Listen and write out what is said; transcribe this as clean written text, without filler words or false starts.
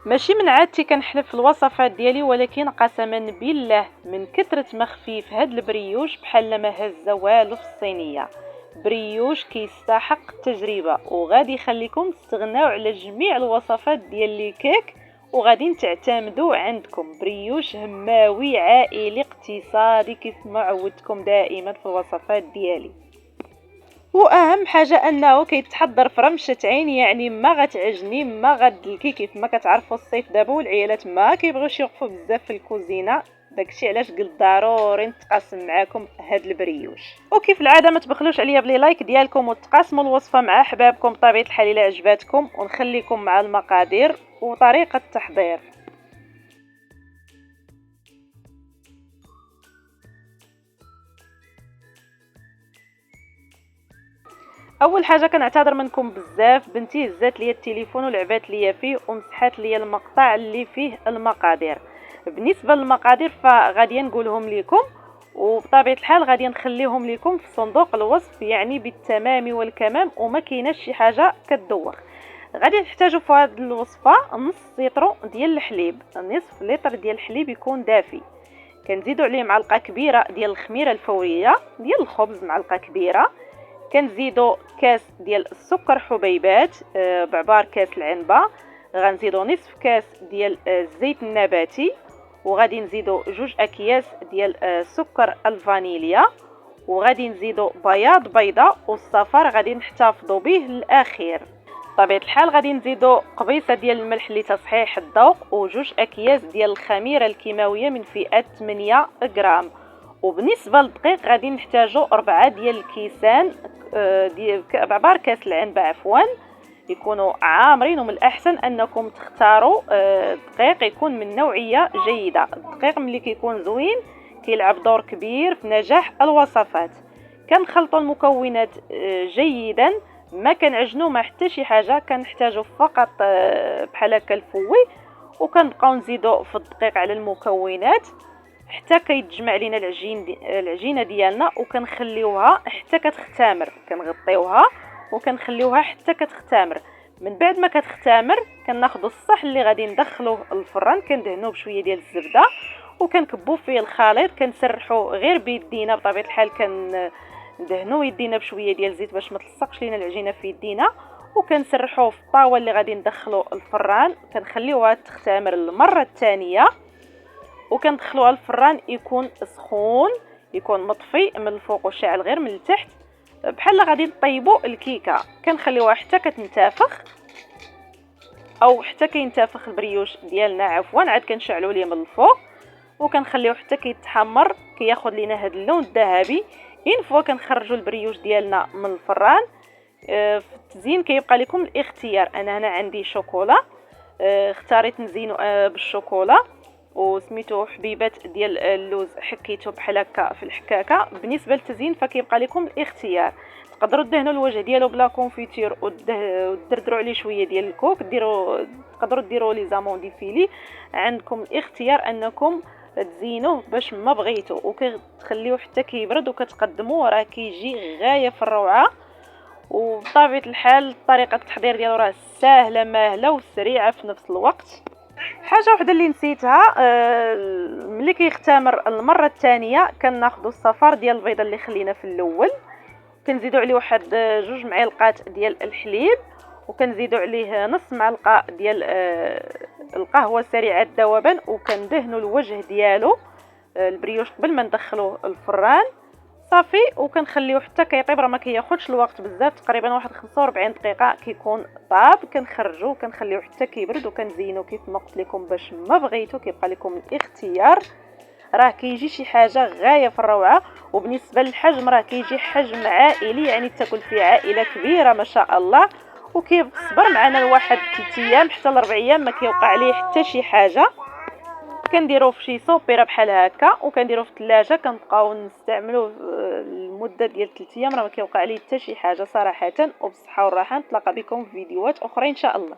ماشي من عادتي كنحلف في الوصفات ديالي، ولكن قسما بالله من كثرة ما خفيف هاد البريوش بحال ما هز والو في الصينيه. بريوش كيستحق التجربه، وغادي يخليكم تستغناو على جميع الوصفات ديال لي كيك، وغادي تعتمدوا عندكم بريوش هماوي عائلي اقتصادي كيف ما عودتكم دائما في الوصفات ديالي. واهم حاجه انه كيتحضر في رمشه عين، يعني ما غتعجني ما غدلكي. كيف ما كتعرفوا الصيف دابا والعيالات ما كيبغيوش يوقفوا بزاف في الكوزينه، داكشي علاش قلت ضروري نتقاسم معاكم هاد البريوش. وكيف العاده ما تبخلوش عليا بلي لايك ديالكم وتقاسموا الوصفه مع احبابكم بطبيعه الحال الا عجباتكم، ونخليكم مع المقادير وطريقه التحضير. اول حاجه كنعتذر منكم بزاف، بنتي هزات ليا التليفون ولعبات ليا فيه ومسحات ليا المقطع اللي فيه المقادير. بالنسبه للمقادير فغادي نقولهم لكم، وبطبيعه الحال غادي نخليهم لكم في صندوق الوصف، يعني بالتمام والكمام وما كايناش شي حاجه كتدوخ. غادي نحتاجوا في هذه الوصفه نص لتر ديال الحليب، نصف لتر ديال الحليب يكون دافي. كنزيدوا عليه معلقه كبيره ديال الخميره الفوريه ديال الخبز، معلقه كبيره. كنزيدو كاس ديال السكر حبيبات بعبار كاس العنبه. غنزيدو نصف كاس ديال الزيت النباتي، وغادي نزيدو 2 اكياس ديال سكر الفانيليا، وغادي نزيدو بياض بيضه، والصفار غادي نحتفظوا به للاخير. بطبيعه الحال غادي نزيدو قبيصه ديال الملح لتصحيح الذوق، و2 اكياس ديال الخميره الكيماويه من فئه 8 غرام. وبالنسبه للدقيق غادي نحتاجو 4 ديال الكيسان ديال بعبار كاس العنبه عفوا، يكونوا عامرين. ومن الاحسن انكم تختاروا دقيق يكون من نوعيه جيده. الدقيق ملي كيكون زوين كيلعب دور كبير في نجاح الوصفات. كنخلطوا المكونات جيدا، ما كنعجنوا مع حتى شي حاجه، كنحتاجوا فقط بحال هكا الفوي، وكنبقاو نزيدوا في الدقيق على المكونات حتى كيتجمع لينا العجينه ديالنا، وكنخليوها حتى كتختمر. كنغطيوها وكنخليوها حتى كتختمر. من بعد ما كتختمر كناخذوا الصح اللي غادي ندخلوه الفران، كندهنوه بشويه ديال الزبده وكنكبوا فيه الخليط. كنسرحوا غير بيدينا بطبيعه الحال، كندهنوا يدينا بشويه ديال الزيت باش ما تلصقش لينا العجينه في يدينا، وكنسرحوه في الطاوه اللي غادي ندخلو الفران. كنخليوها تختمر المره الثانيه، وكندخلوها الفران يكون سخون، يكون مطفي من الفوق وشاعل غير من التحت، بحال غادي نطيبوا الكيكه. كنخليوها حتى كتنتفخ او حتى كينتفخ البريوش ديالنا عفوا، عاد كنشعلوا ليه من الفوق وكنخليوه حتى كيتحمر، كياخذ لينا هذا اللون الذهبي. فوا كنخرجوا البريوش ديالنا من الفران. في التزيين كيبقى لكم الاختيار. انا هنا عندي شوكولا، اختاريت نزينو بالشوكولا، وسميتو حبيبات ديال اللوز، حكيته بحال هكا في الحكاكه. بالنسبه للتزيين فكيبقى لكم الاختيار، تقدروا تدهنوا الوجه ديالو بلا كونفيتير ودردروا عليه شويه ديال الكوك، تقدروا ديروا لي زاموندي فيلي. عندكم الاختيار انكم تزينوه باش ما بغيتو، وكتخليوه حتى كيبرد وكتقدموه، راه كيجي غايه في الروعه. وبطبيعه الحال طريقه التحضير ديالو راه سهله ماهله وسريعه في نفس الوقت. حاجه وحده اللي نسيتها، ملي كيختمر المره الثانيه كناخذوا الصفار ديال البيضه اللي خلينا في الاول، كنزيدوا عليه واحد 2 معالق ديال الحليب، وكنزيدوا عليه نص معلقه ديال القهوه سريعه الذوبان، وكندهنوا الوجه ديالو البريوش قبل ما ندخلوه الفران صافي. وكنخليوه حتى كيطيب، راه ما كياخذش الوقت بزاف، تقريبا واحد 45 دقيقه كيكون طاب. كنخرجوه كنخليوه حتى كيبرد، وكنزينوه كيف ما قلت لكم باش ما بغيتو كيبقى لكم الاختيار. راه كيجي شي حاجه غايه في الروعه. وبالنسبه للحجم راه كيجي حجم عائلي، يعني تاكل فيه عائله كبيره ما شاء الله، وكيصبر معنا لواحد 3 ايام حتى ل 4 ايام ما كيوقع عليه حتى شي حاجه. كنديروه في شي صوبيره بحال هكا وكنديروه في الثلاجه، كنبقاو نستعملوه المده ديال 3 ايام، راه ما كيوقع عليه حتى شي حاجه صراحه. وبالصحه والراحه، نتلاقى بكم في فيديوهات اخرى ان شاء الله.